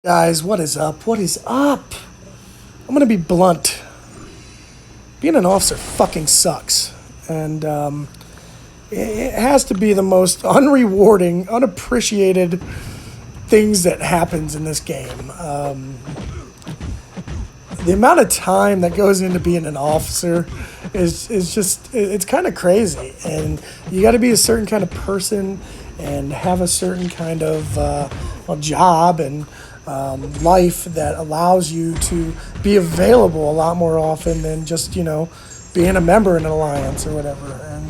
Guys, what is up? What is up? I'm gonna be blunt. Being an officer fucking sucks. And it has to be the most unrewarding, unappreciated things that happens in this game. The amount of time that goes into being an officer is just, it's kind of crazy. And you got to be a certain kind of person and have a certain kind of job and life that allows you to be available a lot more often than just, being a member in an alliance or whatever. And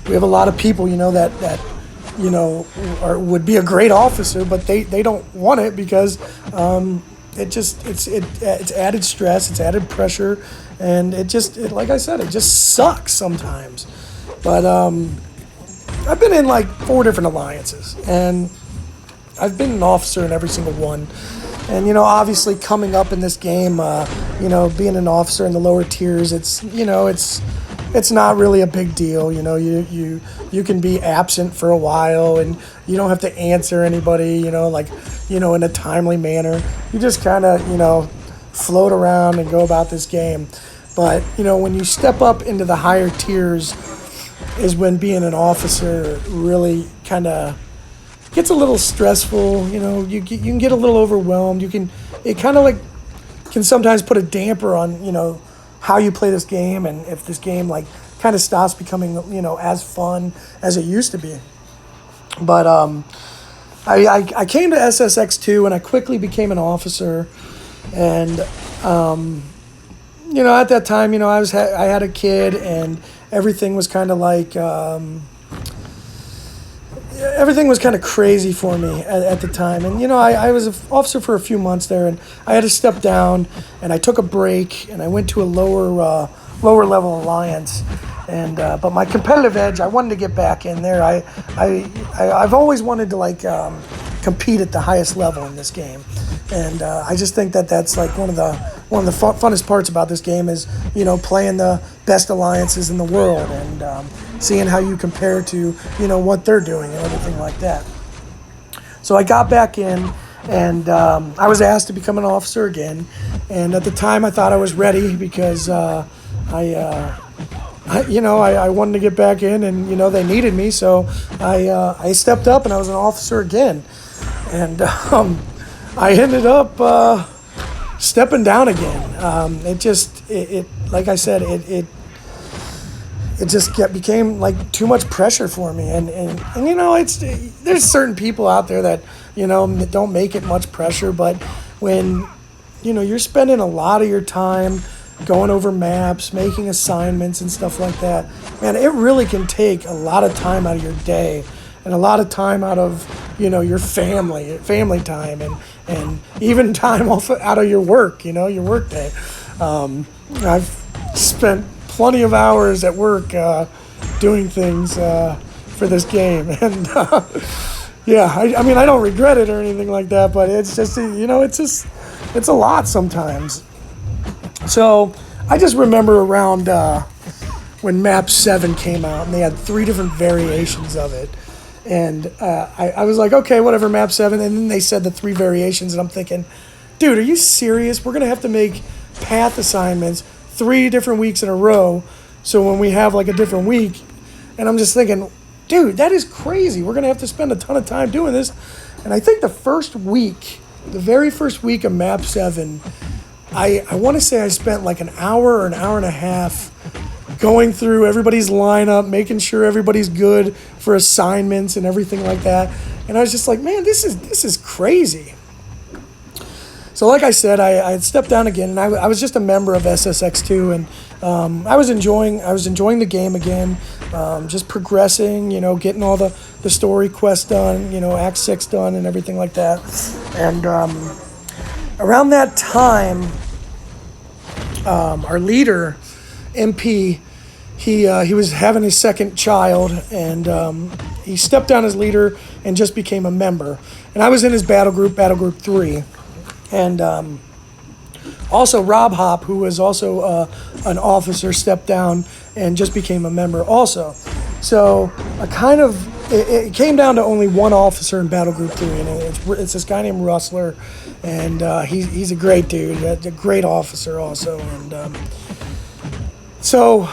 we have a lot of people, that would be a great officer, but they don't want it because it's added stress, it's added pressure, and like I said, it just sucks sometimes. But I've been in like 4 different alliances, and I've been an officer in every single one. And obviously coming up in this game, being an officer in the lower tiers, it's not really a big deal. You can be absent for a while, and you don't have to answer anybody. In a timely manner. You just kind of float around and go about this game. But when you step up into the higher tiers, is when being an officer really kind of gets a little stressful. You can get a little overwhelmed. It kind of like can sometimes put a damper on how you play this game, and if this game like kind of stops becoming as fun as it used to be. But I came to SSX2 and I quickly became an officer, and at that time I had a kid, and everything was kind of like everything was kind of crazy for me at the time. And I was an officer for a few months there, and I had to step down, and I took a break, and I went to a lower level alliance. And but my competitive edge, I wanted to get back in there. I've always wanted to compete at the highest level in this game, and I just think that's like one of the funnest parts about this game is playing the best alliances in the world, and seeing how you compare to what they're doing and everything like that. So I got back in, and I was asked to become an officer again. And at the time, I thought I was ready because I wanted to get back in, and they needed me, so I stepped up and I was an officer again, and I ended up stepping down again. It like I said, it just became like too much pressure for me, and there's certain people out there that don't make it much pressure, but when you're spending a lot of your time going over maps, making assignments and stuff like that, man, it really can take a lot of time out of your day and a lot of time out of your family time, and even time off out of your work, your work day. I've spent plenty of hours at work doing things for this game, and I mean, I don't regret it or anything like that, but it's just it's a lot sometimes. So I just remember around when Map 7 came out, and they had 3 different variations of it. And I was like, okay, whatever, Map 7. And then they said the 3 variations, and I'm thinking, dude, are you serious? We're going to have to make path assignments 3 different weeks in a row, so when we have like a different week. And I'm just thinking, dude, that is crazy. We're going to have to spend a ton of time doing this. And I think the very first week of Map 7, I want to say I spent like an hour or an hour and a half going through everybody's lineup, making sure everybody's good for assignments and everything like that. And I was just like, man, this is crazy. So like I said, I had stepped down again, and I was just a member of SSX2, and I was enjoying the game again, just progressing, getting all the story quests done, Act 6 done and everything like that. And around that time, our leader, MP, he was having his second child, and he stepped down as leader and just became a member. And I was in his battle group 3. And also Rob Hop, who was also an officer, stepped down and just became a member also. So I kind of it came down to only one officer in Battle Group 3, and it's this guy named Rustler, and he's a great dude, a great officer also. And so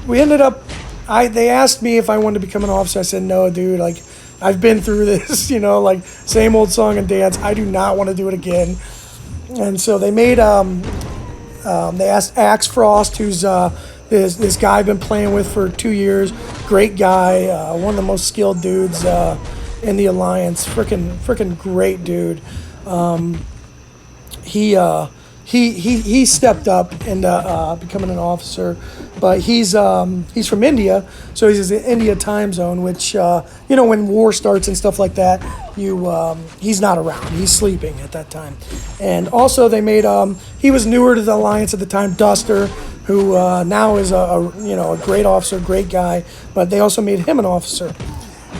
we ended up, they asked me if I wanted to become an officer. I said, no, dude, like, I've been through this, like, same old song and dance. I do not want to do it again. And so they made, they asked Axe Frost, who's this guy I've been playing with for 2 years. Great guy, one of the most skilled dudes in the Alliance. Freaking great dude. He stepped up into becoming an officer, but he's from India, so he's in the India time zone, which when war starts and stuff like that, he's not around. He's sleeping at that time. And also they made he was newer to the Alliance at the time, Duster, who now is a great officer, great guy, but they also made him an officer.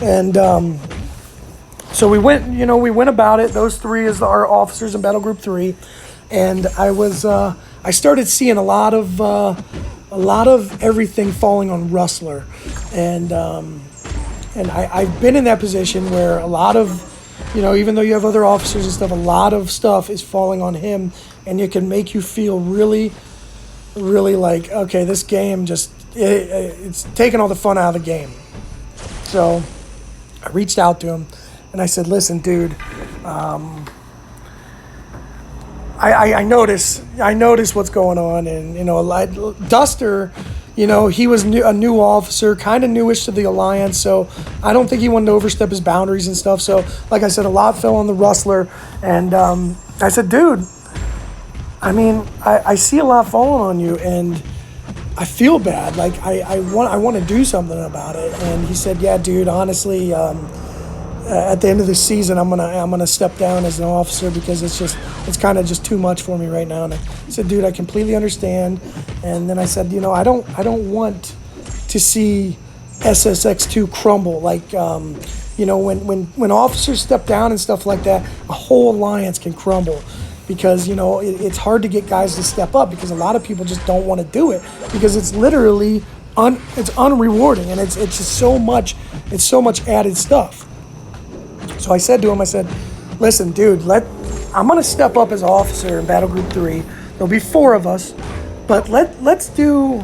And so we went about it. Those three is our officers in Battle Group 3. And I started seeing a lot of everything falling on Rustler, and I've been in that position where a lot of, even though you have other officers and stuff, a lot of stuff is falling on him, and it can make you feel really, really like, okay, this game it's taking all the fun out of the game. So I reached out to him, and I said, listen, dude, I notice what's going on, and Duster, he was a new officer, kind of newish to the Alliance, so I don't think he wanted to overstep his boundaries and stuff. So, like I said, a lot fell on the Rustler, and I said, dude, I see a lot falling on you, and I feel bad. Like I want to do something about it. And he said, yeah, dude, honestly, at the end of the season, I'm gonna step down as an officer because it's kind of just too much for me right now. And I said, dude, I completely understand. And then I said, I don't want to see SSX2 crumble. Like, when officers step down and stuff like that, a whole alliance can crumble because it's hard to get guys to step up because a lot of people just don't want to do it because it's literally it's unrewarding and it's just so much added stuff. So I said to him, listen, dude, I'm going to step up as an officer in Battle Group 3. There'll be 4 of us, but let's do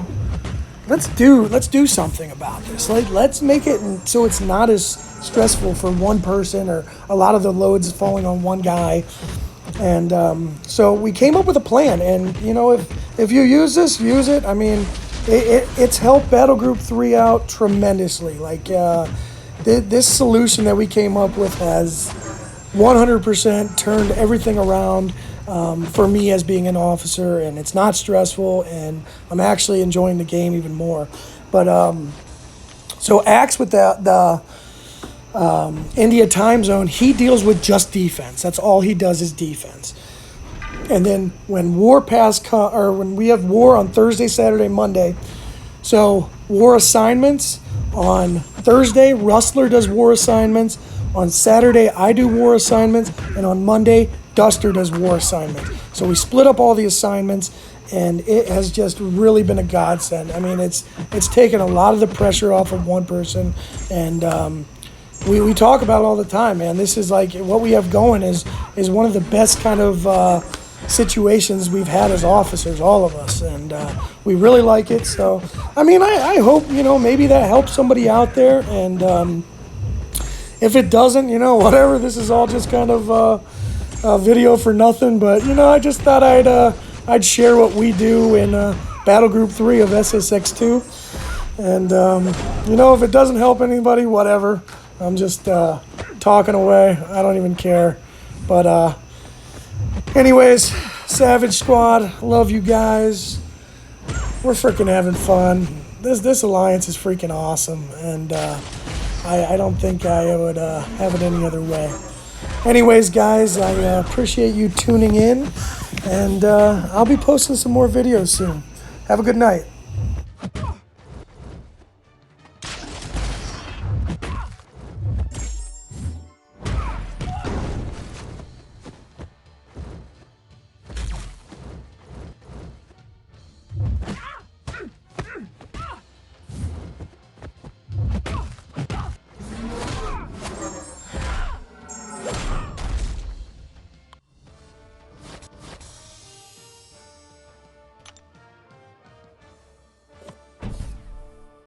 something about this. Let's make it so it's not as stressful for one person or a lot of the loads falling on one guy. And so we came up with a plan. And, if you use this, use it. I mean, it's helped Battle Group 3 out tremendously. Like, this solution that we came up with has 100% turned everything around for me as being an officer, and it's not stressful, and I'm actually enjoying the game even more. But so Axe with the India time zone, he deals with just defense. That's all he does is defense. And then when when we have war on Thursday, Saturday, Monday, so war assignments. On Thursday, Rustler does war assignments. On Saturday, I do war assignments. And on Monday, Duster does war assignments. So we split up all the assignments, and it has just really been a godsend. I mean, it's taken a lot of the pressure off of one person. And we talk about it all the time, man. This is like what we have going is one of the best kind of situations we've had as officers, all of us, and we really like it. So I hope maybe that helps somebody out there, and if it doesn't, whatever, this is all just kind of a video for nothing, but I just thought I'd share what we do in Battle Group 3 of SSX2, and if it doesn't help anybody, whatever. I'm just talking away. I don't even care. But anyways, Savage Squad, love you guys. We're freaking having fun. This alliance is freaking awesome, and I don't think I would have it any other way. Anyways, guys, I appreciate you tuning in, and I'll be posting some more videos soon. Have a good night.